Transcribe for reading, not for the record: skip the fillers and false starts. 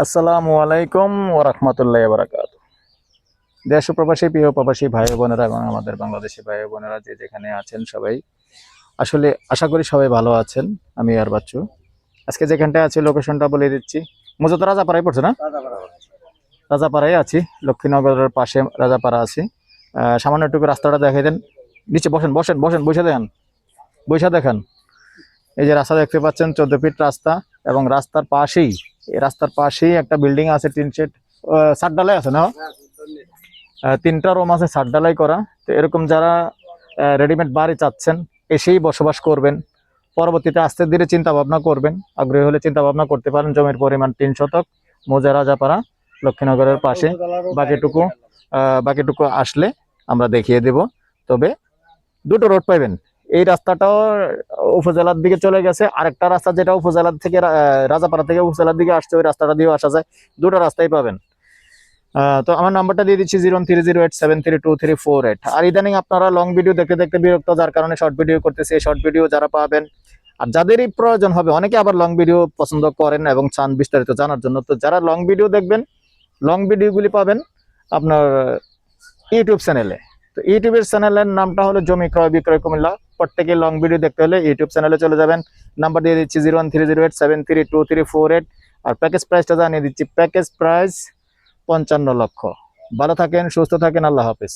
আসসালামু আলাইকুম ওয়া রাহমাতুল্লাহি ওয়া বারাকাতুহু। দেশ ও প্রবাসী প্রিয় প্রবাসী ভাই ও বোনেরা এবং আমাদের বাংলাদেশি ভাই ও বোনেরা যে যেখানে আছেন সবাই আসলে আশা করি সবাই ভালো আছেন। আমি আর বাচ্চু আজকে যেখানটায় আছি লোকেশনটা বলে দিচ্ছি। মূলত রাজাপাড়ায় পড়ছে না? রাজাপাড়ায় আছি, লক্ষ্মীনগরের পাশে রাজাপাড়া আছি। সামান্য একটু রাস্তাটা দেখাই দেন। নিচে বসেন বসেন বসেন, বসে দেখান, বসে দেখান। এই যে রাস্তা দেখতে পাচ্ছেন 14 ফিট রাস্তা এবং রাস্তার পাশেই একটা বিল্ডিং আছে, টিন শেড, ছাদ ঢালাই আছে না? তিনটা রুম আছে ছাদ ঢালাই করা। তো এরকম যারা রেডিমেড বাড়ি চাচ্ছেন এসেই বসবাস করবেন, পরবর্তীতে আস্তে ধীরে চিন্তা ভাবনা করবেন, আগ্রহী হলে চিন্তা ভাবনা করতে পারেন। জমির পরিমাণ 3 শতক, মৌজা রাজাপাড়া, লক্ষ্মীনগরের পাশে। বাকিটুকু বাকিটুকু আসলে আমরা দেখিয়ে দেব। তবে দুটো রোড পাইবেন। এই রাস্তাটাও উপজেলার দিকে চলে গেছে, আরেকটা রাস্তা যেটা উপজেলার থেকে রাজাপাড়া থেকে উপজেলার দিকে আসছে, ওই রাস্তাটা দিয়েও আসা যায়। দুটো রাস্তাই পাবেন। তো আমার নাম্বারটা দিয়ে দিচ্ছি 03087323448। আর ইদানিং আপনারা লং ভিডিও দেখতে দেখতে বিরক্ত, যার কারণে শর্ট ভিডিও করতেছি। এই শর্ট ভিডিও যারা পাবেন আর যাদেরই প্রয়োজন হবে, অনেকে আবার লং ভিডিও পছন্দ করেন এবং চান বিস্তারিত জানার জন্য, তো যারা লং ভিডিও দেখবেন লং ভিডিওগুলি পাবেন আপনার ইউটিউব চ্যানেলে। তো ইউটিউবের চ্যানেলের নামটা হলো জমি ক্রয় বিক্রয় কুমিল্লা। প্রত্যেকে লং ভিডিও দেখতে হলে ইউটিউব চ্যানেলে চলে যাবেন। নাম্বার দিয়ে দিচ্ছি 01308732348। আর প্যাকেজ প্রাইসটা জানিয়ে দিচ্ছি, প্যাকেজ প্রাইস 55 লক্ষ। ভালো থাকেন, সুস্থ থাকেন, আল্লাহ হাফেজ।